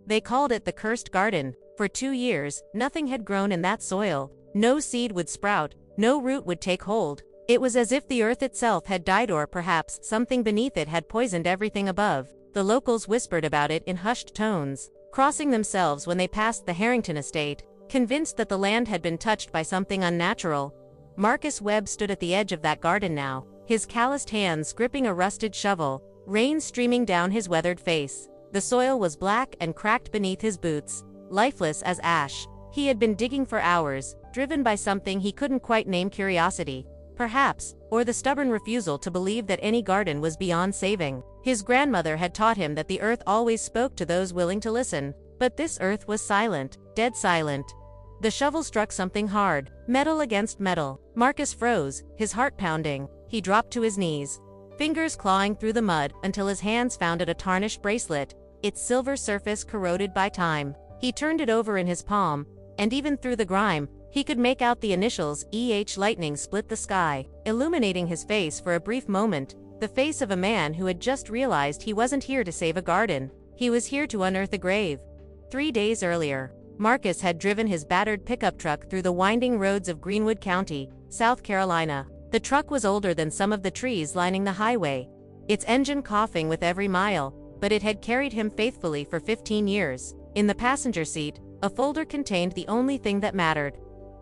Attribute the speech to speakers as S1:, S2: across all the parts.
S1: They called it the cursed garden. For 2 years, nothing had grown in that soil. No seed would sprout, no root would take hold. It was as if the earth itself had died, or perhaps something beneath it had poisoned everything above. The locals whispered about it in hushed tones, crossing themselves when they passed the Harrington estate, convinced that the land had been touched by something unnatural. Marcus Webb stood at the edge of that garden now, his calloused hands gripping a rusted shovel, rain streaming down his weathered face. The soil was black and cracked beneath his boots, lifeless as ash. He had been digging for hours, driven by something he couldn't quite name: curiosity, perhaps, or the stubborn refusal to believe that any garden was beyond saving. His grandmother had taught him that the earth always spoke to those willing to listen, but this earth was silent, dead silent. The shovel struck something hard, metal against metal. Marcus froze, his heart pounding. He dropped to his knees, fingers clawing through the mud until his hands found a tarnished bracelet, its silver surface corroded by time. He turned it over in his palm, and even through the grime, he could make out the initials EH. Lightning split the sky, illuminating his face for a brief moment, the face of a man who had just realized he wasn't here to save a garden. He was here to unearth a grave. 3 days earlier, Marcus had driven his battered pickup truck through the winding roads of Greenwood County, South Carolina. The truck was older than some of the trees lining the highway, its engine coughing with every mile, but it had carried him faithfully for 15 years. In the passenger seat, a folder contained the only thing that mattered: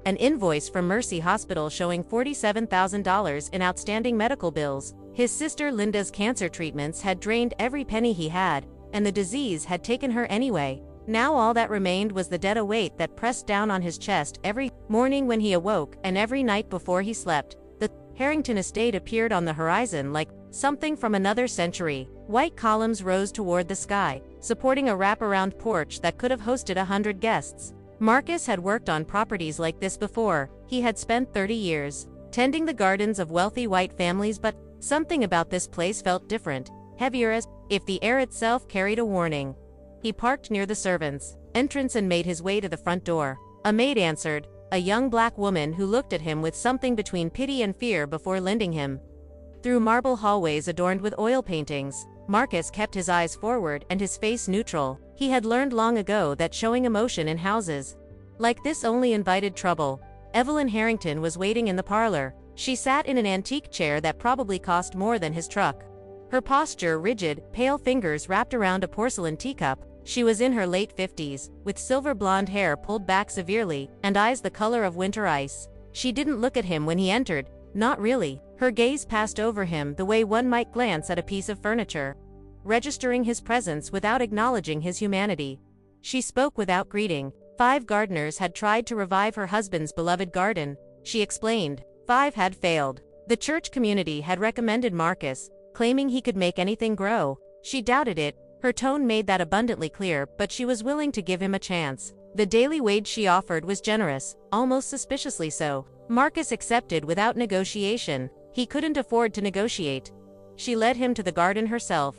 S1: an invoice from Mercy Hospital showing $47,000 in outstanding medical bills. His sister Linda's cancer treatments had drained every penny he had, and the disease had taken her anyway. Now all that remained was the dead weight that pressed down on his chest every morning when he awoke and every night before he slept. The Harrington estate appeared on the horizon like something from another century. White columns rose toward the sky, supporting a wraparound porch that could have hosted 100 guests. Marcus had worked on properties like this before. He had spent 30 years tending the gardens of wealthy white families, but something about this place felt different, heavier, as if the air itself carried a warning. He parked near the servants' entrance and made his way to the front door. A maid answered, a young black woman who looked at him with something between pity and fear before lending him. Through marble hallways adorned with oil paintings, Marcus kept his eyes forward and his face neutral. He had learned long ago that showing emotion in houses like this only invited trouble. Evelyn Harrington was waiting in the parlor. She sat in an antique chair that probably cost more than his truck. Her posture rigid, pale fingers wrapped around a porcelain teacup. She was in her late 50s, with silver blonde hair pulled back severely, and eyes the color of winter ice. She didn't look at him when he entered, not really. Her gaze passed over him the way one might glance at a piece of furniture, registering his presence without acknowledging his humanity. She spoke without greeting. 5 gardeners had tried to revive her husband's beloved garden, she explained. 5 had failed. The church community had recommended Marcus, claiming he could make anything grow. She doubted it. Her tone made that abundantly clear, but she was willing to give him a chance. The daily wage she offered was generous, almost suspiciously so. Marcus accepted without negotiation. He couldn't afford to negotiate. She led him to the garden herself,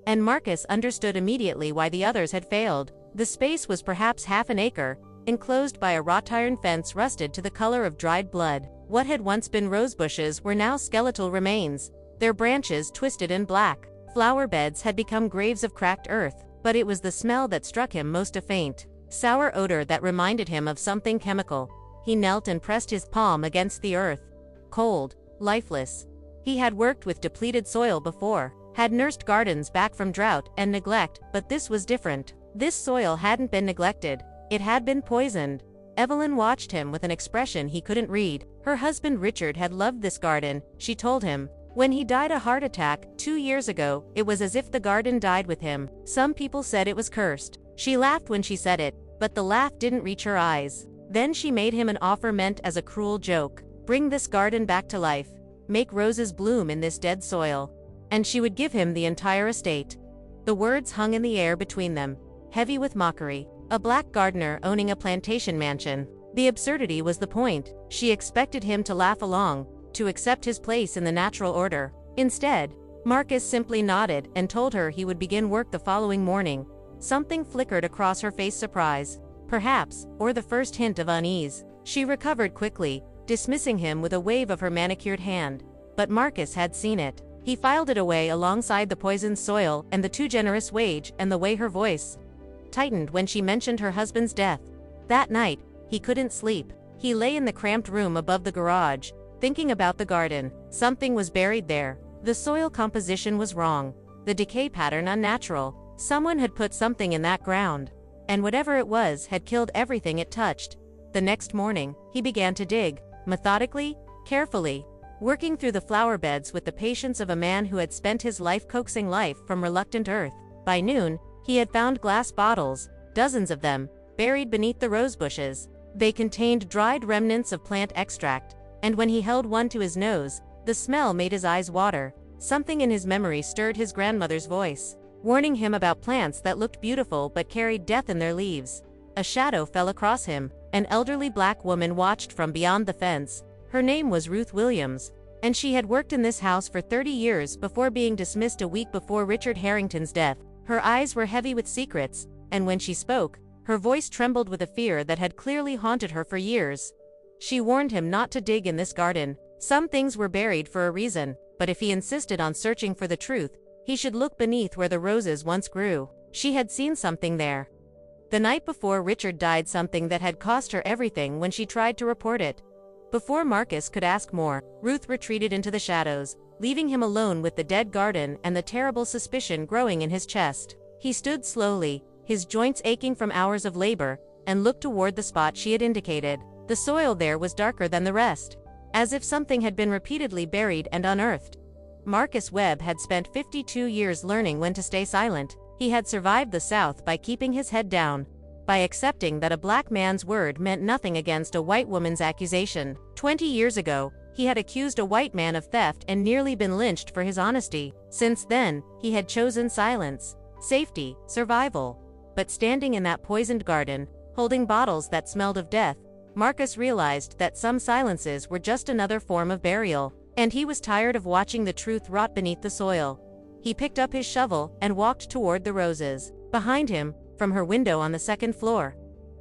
S1: and Marcus understood immediately why the others had failed. The space was perhaps half an acre, enclosed by a wrought iron fence rusted to the color of dried blood. What had once been rose bushes were now skeletal remains, their branches twisted and black. Flower beds had become graves of cracked earth, but it was the smell that struck him most: a faint, sour odor that reminded him of something chemical. He knelt and pressed his palm against the earth. Cold, lifeless. He had worked with depleted soil before, had nursed gardens back from drought and neglect, but this was different. This soil hadn't been neglected, it had been poisoned. Evelyn watched him with an expression he couldn't read. Her husband Richard had loved this garden, she told him. When he died a heart attack 2 years ago, it was as if the garden died with him. Some people said it was cursed. She laughed when she said it, but the laugh didn't reach her eyes. Then she made him an offer meant as a cruel joke. Bring this garden back to life. Make roses bloom in this dead soil. And she would give him the entire estate. The words hung in the air between them, heavy with mockery. A black gardener owning a plantation mansion. The absurdity was the point. She expected him to laugh along, to accept his place in the natural order. Instead, Marcus simply nodded and told her he would begin work the following morning. Something flickered across her face: surprise, perhaps, or the first hint of unease. She recovered quickly, dismissing him with a wave of her manicured hand. But Marcus had seen it. He filed it away alongside the poisoned soil and the too generous wage and the way her voice tightened when she mentioned her husband's death. That night, he couldn't sleep. He lay in the cramped room above the garage, thinking about the garden. Something was buried there. The soil composition was wrong. The decay pattern unnatural. Someone had put something in that ground. And whatever it was had killed everything it touched. The next morning, he began to dig, methodically, carefully, working through the flower beds with the patience of a man who had spent his life coaxing life from reluctant earth. By noon, he had found glass bottles, dozens of them, buried beneath the rose bushes. They contained dried remnants of plant extract, and when he held one to his nose, the smell made his eyes water. Something in his memory stirred his grandmother's voice, warning him about plants that looked beautiful but carried death in their leaves. A shadow fell across him. An elderly black woman watched from beyond the fence. Her name was Ruth Williams, and she had worked in this house for 30 years before being dismissed a week before Richard Harrington's death. Her eyes were heavy with secrets, and when she spoke, her voice trembled with a fear that had clearly haunted her for years. She warned him not to dig in this garden. Some things were buried for a reason, but if he insisted on searching for the truth, he should look beneath where the roses once grew. She had seen something there. The night before Richard died, something that had cost her everything when she tried to report it. Before Marcus could ask more, Ruth retreated into the shadows, leaving him alone with the dead garden and the terrible suspicion growing in his chest. He stood slowly, his joints aching from hours of labor, and looked toward the spot she had indicated. The soil there was darker than the rest, as if something had been repeatedly buried and unearthed. Marcus Webb had spent 52 years learning when to stay silent. He had survived the South by keeping his head down, by accepting that a black man's word meant nothing against a white woman's accusation. 20 years ago, he had accused a white man of theft and nearly been lynched for his honesty. Since then, he had chosen silence, safety, survival. But standing in that poisoned garden, holding bottles that smelled of death, Marcus realized that some silences were just another form of burial, and he was tired of watching the truth rot beneath the soil. He picked up his shovel and walked toward the roses. Behind him, from her window on the second floor,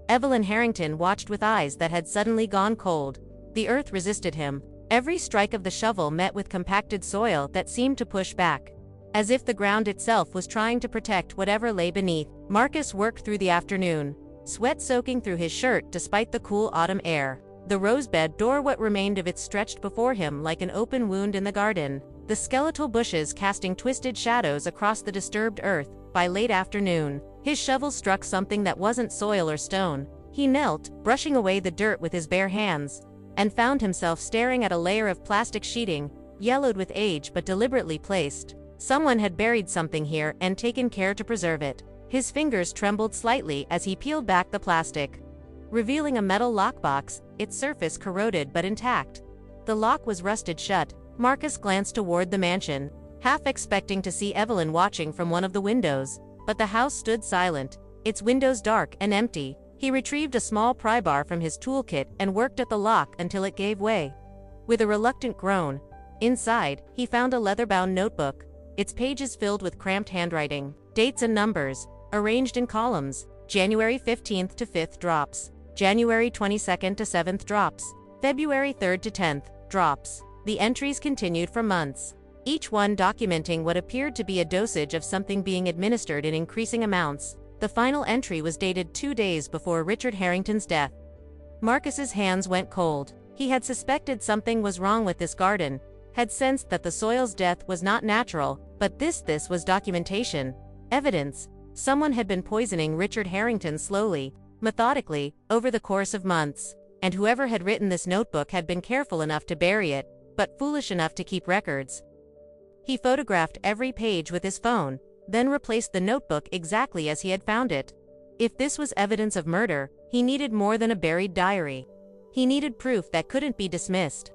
S1: Evelyn Harrington watched with eyes that had suddenly gone cold. The earth resisted him. Every strike of the shovel met with compacted soil that seemed to push back, as if the ground itself was trying to protect whatever lay beneath. Marcus worked through the afternoon, sweat soaking through his shirt despite the cool autumn air. The rosebed door, what remained of it, stretched before him like an open wound in the garden, the skeletal bushes casting twisted shadows across the disturbed earth. By late afternoon, his shovel struck something that wasn't soil or stone. He knelt, brushing away the dirt with his bare hands, and found himself staring at a layer of plastic sheeting, yellowed with age but deliberately placed. Someone had buried something here and taken care to preserve it. His fingers trembled slightly as he peeled back the plastic, revealing a metal lockbox, its surface corroded but intact. The lock was rusted shut. Marcus glanced toward the mansion, half expecting to see Evelyn watching from one of the windows, but the house stood silent, its windows dark and empty. He retrieved a small pry bar from his toolkit and worked at the lock until it gave way. With a reluctant groan, inside, he found a leather-bound notebook, its pages filled with cramped handwriting, dates and numbers, arranged in columns. January 15th to 5th drops, January 22nd to 7th drops, February 3rd to 10th drops. The entries continued for months, each one documenting what appeared to be a dosage of something being administered in increasing amounts. The final entry was dated 2 days before Richard Harrington's death. Marcus's hands went cold. He had suspected something was wrong with this garden, had sensed that the soil's death was not natural, but this was documentation, evidence. Someone had been poisoning Richard Harrington slowly, methodically, over the course of months, and whoever had written this notebook had been careful enough to bury it, but foolish enough to keep records. He photographed every page with his phone, then replaced the notebook exactly as he had found it. If this was evidence of murder, he needed more than a buried diary. He needed proof that couldn't be dismissed.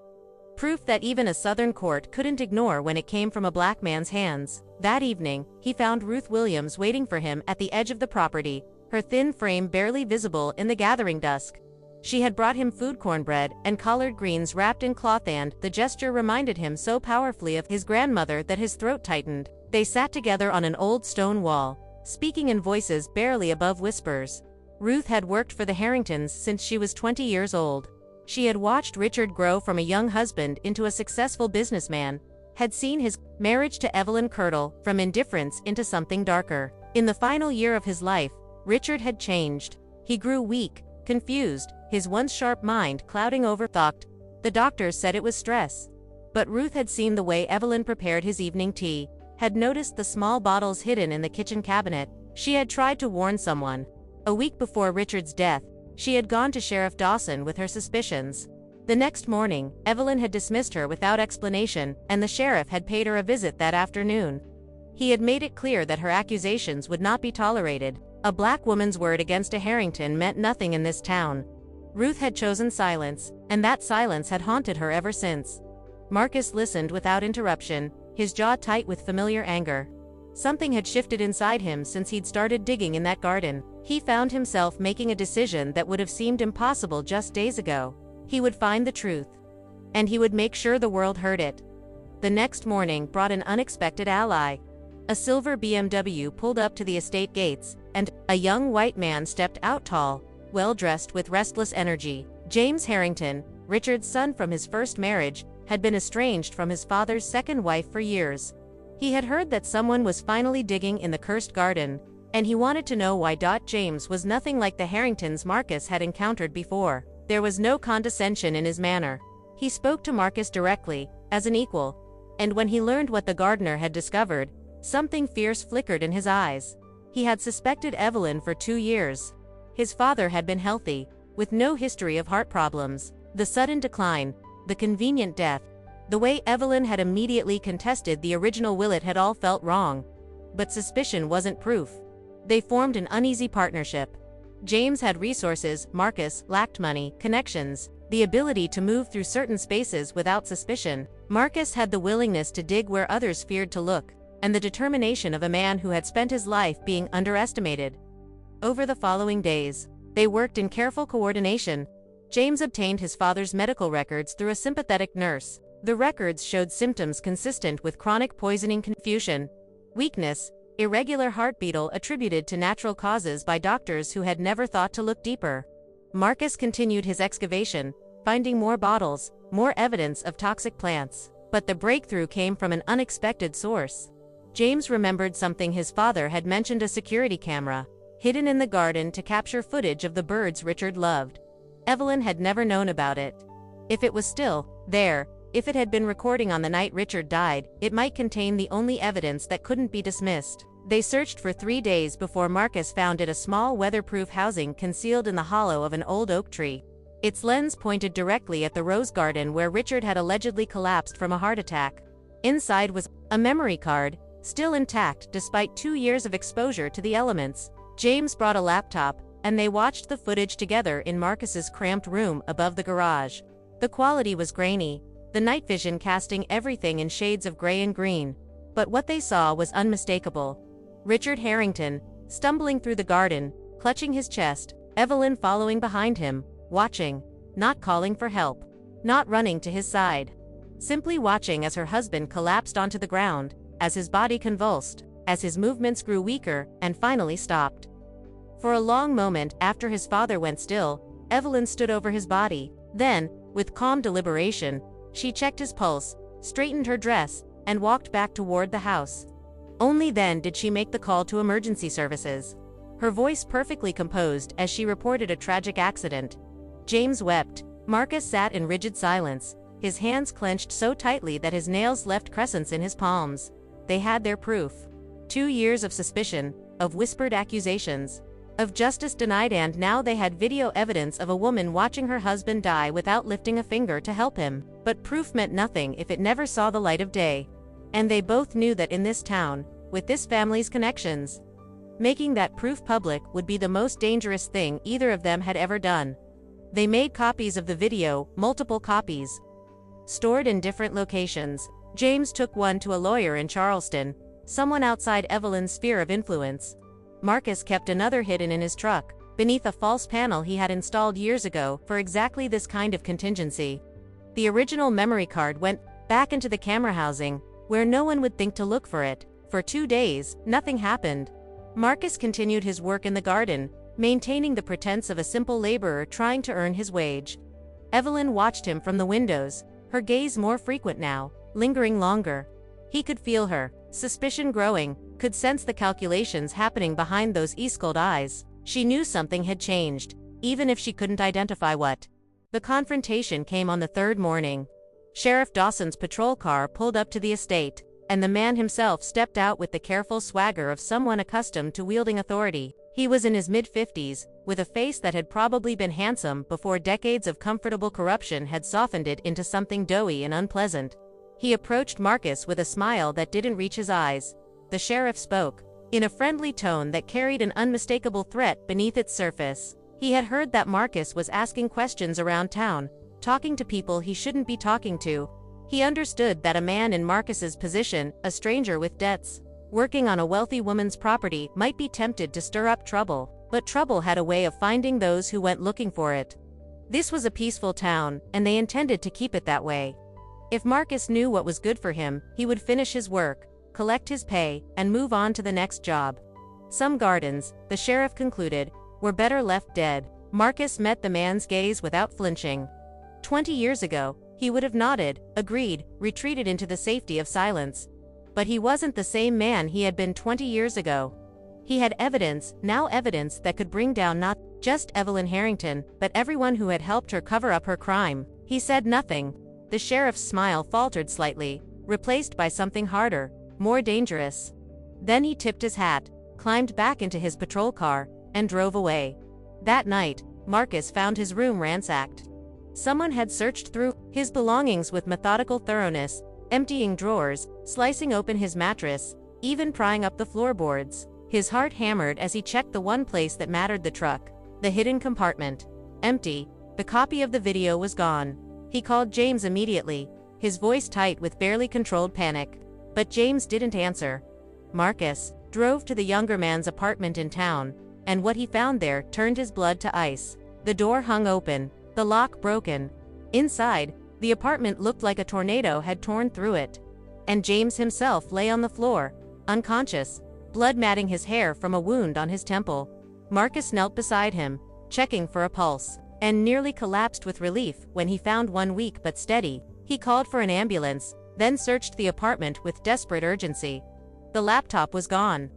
S1: Proof that even a Southern court couldn't ignore when it came from a black man's hands. That evening, he found Ruth Williams waiting for him at the edge of the property, her thin frame barely visible in the gathering dusk. She had brought him food, cornbread, and collard greens wrapped in cloth, and the gesture reminded him so powerfully of his grandmother that his throat tightened. They sat together on an old stone wall, speaking in voices barely above whispers. Ruth had worked for the Harringtons since she was 20 years old. She had watched Richard grow from a young husband into a successful businessman, had seen his marriage to Evelyn curdle from indifference into something darker. In the final year of his life, Richard had changed. He grew weak, confused, his once sharp mind clouding over thought. The doctors said it was stress. But Ruth had seen the way Evelyn prepared his evening tea, had noticed the small bottles hidden in the kitchen cabinet. She had tried to warn someone. A week before Richard's death, she had gone to Sheriff Dawson with her suspicions. The next morning, Evelyn had dismissed her without explanation, and the sheriff had paid her a visit that afternoon. He had made it clear that her accusations would not be tolerated. A black woman's word against a Harrington meant nothing in this town. Ruth had chosen silence, and that silence had haunted her ever since. Marcus listened without interruption, his jaw tight with familiar anger. Something had shifted inside him since he'd started digging in that garden. He found himself making a decision that would have seemed impossible just days ago. He would find the truth. And he would make sure the world heard it. The next morning brought an unexpected ally. A silver BMW pulled up to the estate gates, and a young white man stepped out, tall, well-dressed with restless energy. James Harrington, Richard's son from his first marriage, had been estranged from his father's second wife for years. He had heard that someone was finally digging in the cursed garden, and he wanted to know why. James was nothing like the Harringtons Marcus had encountered before. There was no condescension in his manner. He spoke to Marcus directly, as an equal. And when he learned what the gardener had discovered, something fierce flickered in his eyes. He had suspected Evelyn for 2 years. His father had been healthy, with no history of heart problems. The sudden decline, the convenient death, the way Evelyn had immediately contested the original will, it had all felt wrong. But suspicion wasn't proof. They formed an uneasy partnership. James had resources, Marcus lacked money, connections, the ability to move through certain spaces without suspicion. Marcus had the willingness to dig where others feared to look, and the determination of a man who had spent his life being underestimated. Over the following days, they worked in careful coordination. James obtained his father's medical records through a sympathetic nurse. The records showed symptoms consistent with chronic poisoning, confusion, weakness, irregular heartbeat, attributed to natural causes by doctors who had never thought to look deeper. Marcus continued his excavation, finding more bottles, more evidence of toxic plants. But the breakthrough came from an unexpected source. James remembered something his father had mentioned: a security camera, hidden in the garden to capture footage of the birds Richard loved. Evelyn had never known about it. If it was still there, if it had been recording on the night Richard died, it might contain the only evidence that couldn't be dismissed. They searched for 3 days before Marcus found it: a small weatherproof housing concealed in the hollow of an old oak tree. Its lens pointed directly at the rose garden where Richard had allegedly collapsed from a heart attack. Inside was a memory card, still intact despite 2 years of exposure to the elements. James brought a laptop, and they watched the footage together in Marcus's cramped room above the garage. The quality was grainy, the night vision casting everything in shades of gray and green. But what they saw was unmistakable. Richard Harrington, stumbling through the garden, clutching his chest, Evelyn following behind him, watching, not calling for help, not running to his side. Simply watching as her husband collapsed onto the ground, as his body convulsed, as his movements grew weaker, and finally stopped. For a long moment after his father went still, Evelyn stood over his body. Then, with calm deliberation, she checked his pulse, straightened her dress, and walked back toward the house. Only then did she make the call to emergency services. Her voice perfectly composed as she reported a tragic accident. James wept. Marcus sat in rigid silence, his hands clenched so tightly that his nails left crescents in his palms. They had their proof. 2 years of suspicion, of whispered accusations, of justice denied, and now they had video evidence of a woman watching her husband die without lifting a finger to help him. But proof meant nothing if it never saw the light of day. And they both knew that in this town, with this family's connections, making that proof public would be the most dangerous thing either of them had ever done. They made copies of the video, multiple copies, stored in different locations. James took one to a lawyer in Charleston, someone outside Evelyn's sphere of influence. Marcus kept another hidden in his truck, beneath a false panel he had installed years ago for exactly this kind of contingency. The original memory card went back into the camera housing, where no one would think to look for it. For 2 days, nothing happened. Marcus continued his work in the garden, maintaining the pretense of a simple laborer trying to earn his wage. Evelyn watched him from the windows, her gaze more frequent now, lingering longer. He could feel her suspicion growing, could sense the calculations happening behind those eascold eyes. She knew something had changed, even if she couldn't identify what. The confrontation came on the third morning. Sheriff Dawson's patrol car pulled up to the estate, and the man himself stepped out with the careful swagger of someone accustomed to wielding authority. He was in his mid-50s, with a face that had probably been handsome before decades of comfortable corruption had softened it into something doughy and unpleasant. He approached Marcus with a smile that didn't reach his eyes. The sheriff spoke, in a friendly tone that carried an unmistakable threat beneath its surface. He had heard that Marcus was asking questions around town, talking to people he shouldn't be talking to. He understood that a man in Marcus's position, a stranger with debts, working on a wealthy woman's property, might be tempted to stir up trouble, but trouble had a way of finding those who went looking for it. This was a peaceful town, and they intended to keep it that way. If Marcus knew what was good for him, he would finish his work, collect his pay, and move on to the next job. Some gardens, the sheriff concluded, were better left dead. Marcus met the man's gaze without flinching. 20 years ago, he would have nodded, agreed, retreated into the safety of silence. But he wasn't the same man he had been 20 years ago. He had evidence, now evidence that could bring down not just Evelyn Harrington, but everyone who had helped her cover up her crime. He said nothing. The sheriff's smile faltered slightly, replaced by something harder, more dangerous. Then he tipped his hat, climbed back into his patrol car, and drove away. That night, Marcus found his room ransacked. Someone had searched through his belongings with methodical thoroughness, emptying drawers, slicing open his mattress, even prying up the floorboards. His heart hammered as he checked the one place that mattered: the truck. The hidden compartment. Empty. The copy of the video was gone. He called James immediately, his voice tight with barely controlled panic. But James didn't answer. Marcus drove to the younger man's apartment in town, and what he found there turned his blood to ice. The door hung open, the lock broken. Inside, the apartment looked like a tornado had torn through it. And James himself lay on the floor, unconscious, blood matting his hair from a wound on his temple. Marcus knelt beside him, checking for a pulse, and nearly collapsed with relief when he found one weak but steady. He called for an ambulance, then searched the apartment with desperate urgency. The laptop was gone.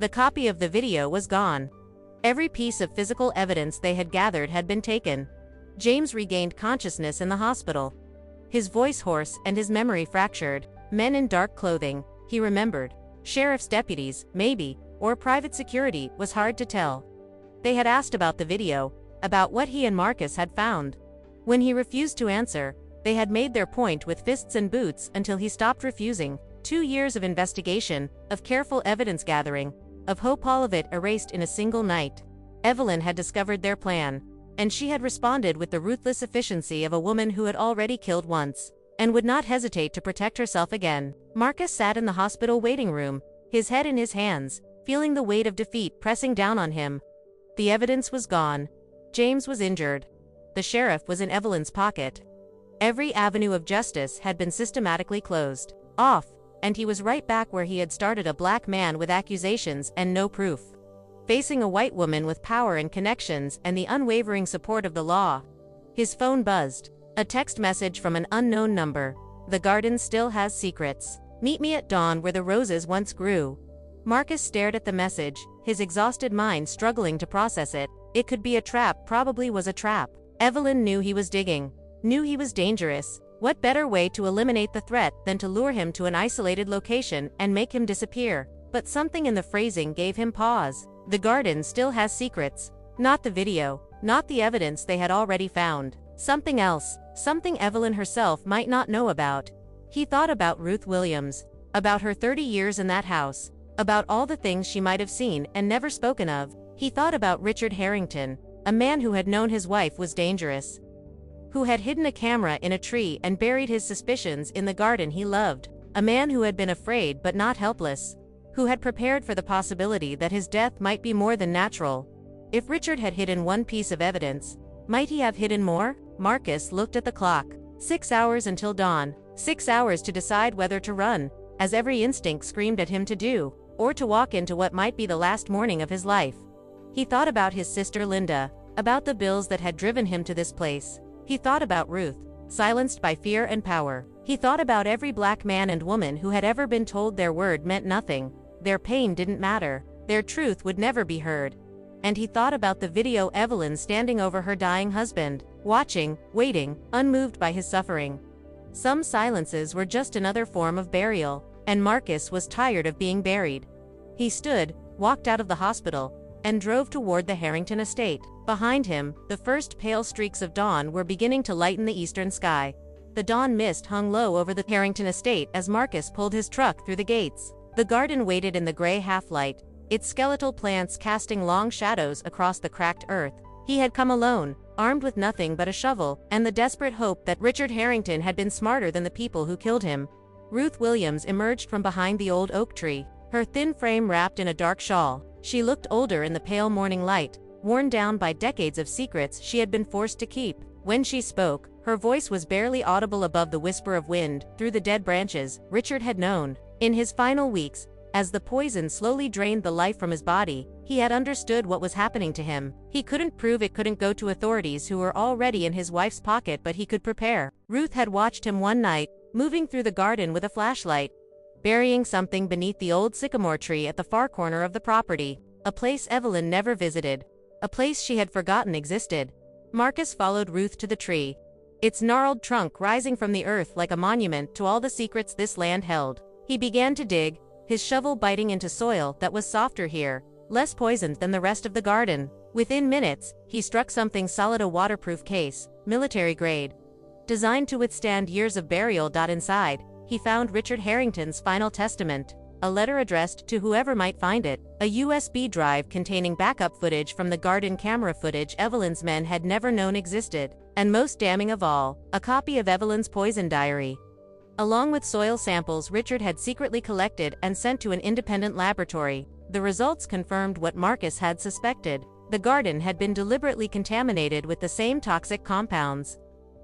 S1: The copy of the video was gone. Every piece of physical evidence they had gathered had been taken. James regained consciousness in the hospital. His voice hoarse and his memory fractured. Men in dark clothing, he remembered. Sheriff's deputies, maybe, or private security, was hard to tell. They had asked about the video, about what he and Marcus had found. When he refused to answer, they had made their point with fists and boots until he stopped refusing. 2 years of investigation, of careful evidence gathering, of hope, all of it erased in a single night. Evelyn had discovered their plan, and she had responded with the ruthless efficiency of a woman who had already killed once, and would not hesitate to protect herself again. Marcus sat in the hospital waiting room, his head in his hands, feeling the weight of defeat pressing down on him. The evidence was gone. James was injured. The sheriff was in Evelyn's pocket. Every avenue of justice had been systematically closed off, and he was right back where he had started, a black man with accusations and no proof, facing a white woman with power and connections and the unwavering support of the law. His phone buzzed. A text message from an unknown number. The garden still has secrets. Meet me at dawn where the roses once grew. Marcus stared at the message, his exhausted mind struggling to process it. It could be a trap, probably was a trap. Evelyn knew he was digging, knew he was dangerous. What better way to eliminate the threat than to lure him to an isolated location and make him disappear? But something in the phrasing gave him pause. The garden still has secrets. Not the video, not the evidence they had already found. Something else, something Evelyn herself might not know about. He thought about Ruth Williams, about her 30 years in that house, about all the things she might have seen and never spoken of. He thought about Richard Harrington, a man who had known his wife was dangerous, who had hidden a camera in a tree and buried his suspicions in the garden he loved, a man who had been afraid but not helpless, who had prepared for the possibility that his death might be more than natural. If Richard had hidden one piece of evidence, might he have hidden more? Marcus looked at the clock. 6 hours until dawn. 6 hours to decide whether to run, as every instinct screamed at him to do, or to walk into what might be the last morning of his life. He thought about his sister Linda, about the bills that had driven him to this place. He thought about Ruth, silenced by fear and power. He thought about every black man and woman who had ever been told their word meant nothing, their pain didn't matter, their truth would never be heard. and he thought about the video Evelyn standing over her dying husband, watching, waiting, unmoved by his suffering. Some silences were just another form of burial, and Marcus was tired of being buried. He stood, walked out of the hospital, and drove toward the Harrington estate. Behind him, the first pale streaks of dawn were beginning to lighten the eastern sky. The dawn mist hung low over the Harrington estate as Marcus pulled his truck through the gates. The garden waited in the gray half-light, its skeletal plants casting long shadows across the cracked earth. He had come alone, armed with nothing but a shovel, and the desperate hope that Richard Harrington had been smarter than the people who killed him. Ruth Williams emerged from behind the old oak tree, her thin frame wrapped in a dark shawl. She looked older in the pale morning light, worn down by decades of secrets she had been forced to keep. When she spoke, her voice was barely audible above the whisper of wind through the dead branches. Richard had known. In his final weeks, as the poison slowly drained the life from his body, he had understood what was happening to him. He couldn't prove it couldn't go to authorities who were already in his wife's pocket, but he could prepare. Ruth had watched him one night, moving through the garden with a flashlight, burying something beneath the old sycamore tree at the far corner of the property. A place Evelyn never visited. A place she had forgotten existed. Marcus followed Ruth to the tree, its gnarled trunk rising from the earth like a monument to all the secrets this land held. He began to dig, his shovel biting into soil that was softer here, less poisoned than the rest of the garden. Within minutes, he struck something solid, a waterproof case, military grade, designed to withstand years of burial. Inside, he found Richard Harrington's final testament, a letter addressed to whoever might find it, a USB drive containing backup footage from the garden camera footage Evelyn's men had never known existed, and most damning of all, a copy of Evelyn's poison diary, along with soil samples Richard had secretly collected and sent to an independent laboratory. The results confirmed what Marcus had suspected. The garden had been deliberately contaminated with the same toxic compounds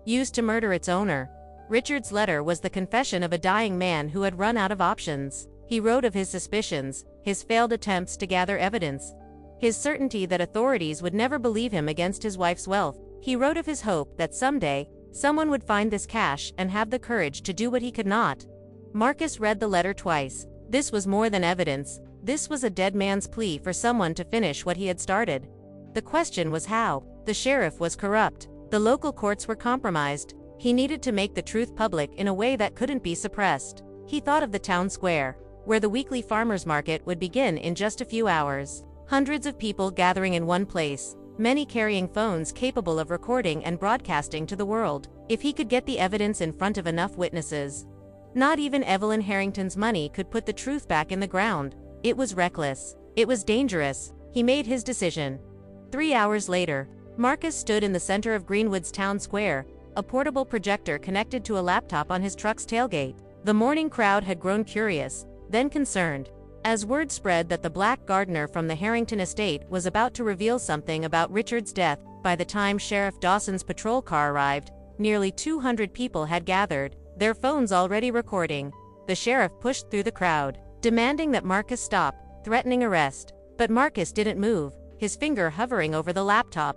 S1: used to murder its owner. Richard's letter was the confession of a dying man who had run out of options. He wrote of his suspicions, his failed attempts to gather evidence, his certainty that authorities would never believe him against his wife's wealth. He wrote of his hope that someday, someone would find this cache and have the courage to do what he could not. Marcus read the letter twice. This was more than evidence. This was a dead man's plea for someone to finish what he had started. The question was how. The sheriff was corrupt. The local courts were compromised. He needed to make the truth public in a way that couldn't be suppressed. He thought of the town square, where the weekly farmers market would begin in just a few hours. Hundreds of people gathering in one place, many carrying phones capable of recording and broadcasting to the world. If he could get the evidence in front of enough witnesses, not even Evelyn Harrington's money could put the truth back in the ground. It was reckless. It was dangerous. He made his decision. 3 hours later, Marcus stood in the center of Greenwood's town square, a portable projector connected to a laptop on his truck's tailgate. The morning crowd had grown curious, then concerned, as word spread that the black gardener from the Harrington estate was about to reveal something about Richard's death. By the time Sheriff Dawson's patrol car arrived, nearly 200 people had gathered, their phones already recording. The sheriff pushed through the crowd, demanding that Marcus stop, threatening arrest. But Marcus didn't move, his finger hovering over the laptop,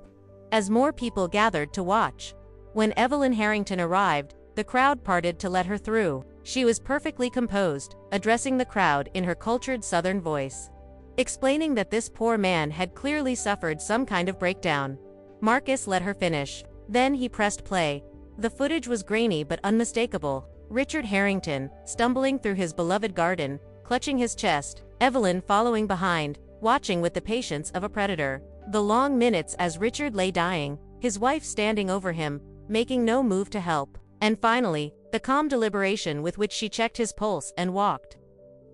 S1: as more people gathered to watch. When Evelyn Harrington arrived, the crowd parted to let her through. She was perfectly composed, addressing the crowd in her cultured Southern voice, explaining that this poor man had clearly suffered some kind of breakdown. Marcus let her finish. Then he pressed play. The footage was grainy but unmistakable. Richard Harrington, stumbling through his beloved garden, clutching his chest, Evelyn following behind, watching with the patience of a predator. The long minutes as Richard lay dying, his wife standing over him, making no move to help. And finally, the calm deliberation with which she checked his pulse and walked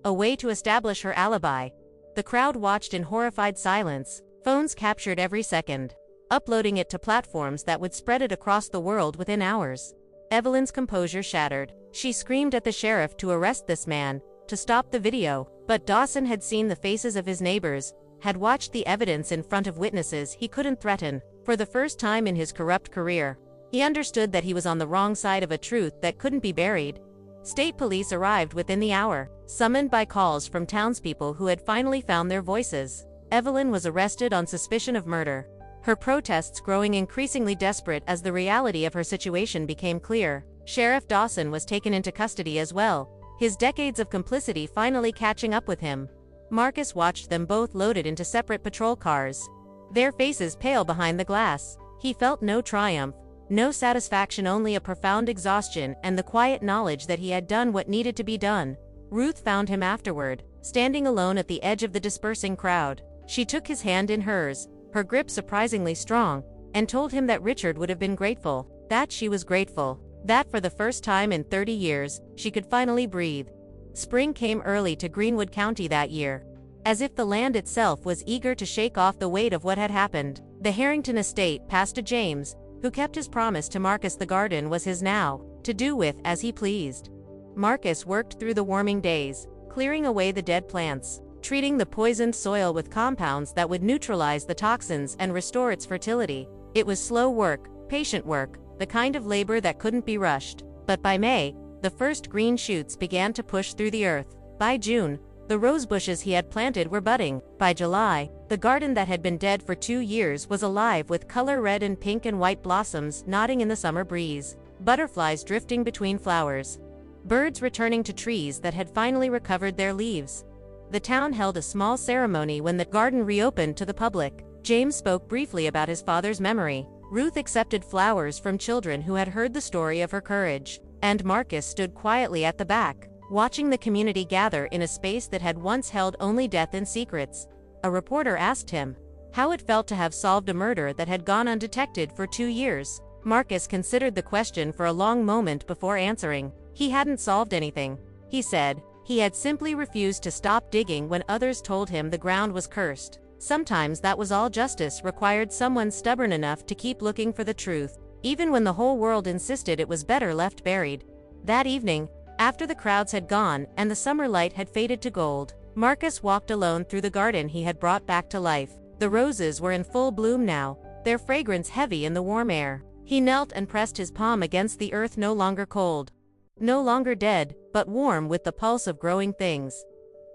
S1: away to establish her alibi. The crowd watched in horrified silence, phones captured every second, uploading it to platforms that would spread it across the world within hours. Evelyn's composure shattered. She screamed at the sheriff to arrest this man, to stop the video. But Dawson had seen the faces of his neighbors, had watched the evidence in front of witnesses he couldn't threaten. For the first time in his corrupt career, he understood that he was on the wrong side of a truth that couldn't be buried. State police arrived within the hour, summoned by calls from townspeople who had finally found their voices. Evelyn was arrested on suspicion of murder, her protests growing increasingly desperate as the reality of her situation became clear. Sheriff Dawson was taken into custody as well, his decades of complicity finally catching up with him. Marcus watched them both loaded into separate patrol cars, their faces pale behind the glass. He felt no triumph, no satisfaction, only a profound exhaustion and the quiet knowledge that he had done what needed to be done. Ruth found him afterward, standing alone at the edge of the dispersing crowd. She took his hand in hers, her grip surprisingly strong, and told him that Richard would have been grateful, that she was grateful, that for the first time in 30 years, she could finally breathe. Spring came early to Greenwood County that year. As if the land itself was eager to shake off the weight of what had happened, the Harrington estate passed to James, who kept his promise to Marcus. The garden was his now, to do with as he pleased. Marcus worked through the warming days, clearing away the dead plants, treating the poisoned soil with compounds that would neutralize the toxins and restore its fertility. It was slow work, patient work, the kind of labor that couldn't be rushed. But by May, the first green shoots began to push through the earth. By June, the rose bushes he had planted were budding. By July, the garden that had been dead for 2 years was alive with color red and pink and white blossoms nodding in the summer breeze, butterflies drifting between flowers, birds returning to trees that had finally recovered their leaves. The town held a small ceremony when the garden reopened to the public. James spoke briefly about his father's memory. Ruth accepted flowers from children who had heard the story of her courage, and Marcus stood quietly at the back, watching the community gather in a space that had once held only death and secrets. A reporter asked him how it felt to have solved a murder that had gone undetected for 2 years. Marcus considered the question for a long moment before answering. He hadn't solved anything, he said. He had simply refused to stop digging when others told him the ground was cursed. Sometimes that was all. Justice required someone stubborn enough to keep looking for the truth, even when the whole world insisted it was better left buried. That evening, after the crowds had gone and the summer light had faded to gold, Marcus walked alone through the garden he had brought back to life. The roses were in full bloom now, their fragrance heavy in the warm air. He knelt and pressed his palm against the earth, no longer cold, no longer dead, but warm with the pulse of growing things.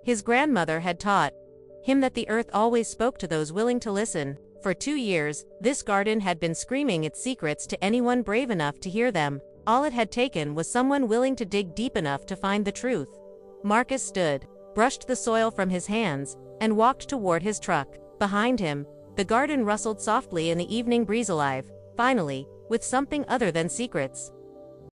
S1: His grandmother had taught him that the earth always spoke to those willing to listen. For 2 years, this garden had been screaming its secrets to anyone brave enough to hear them. All it had taken was someone willing to dig deep enough to find the truth. Marcus stood, brushed the soil from his hands, and walked toward his truck. Behind him, the garden rustled softly in the evening breeze, alive, finally, with something other than secrets.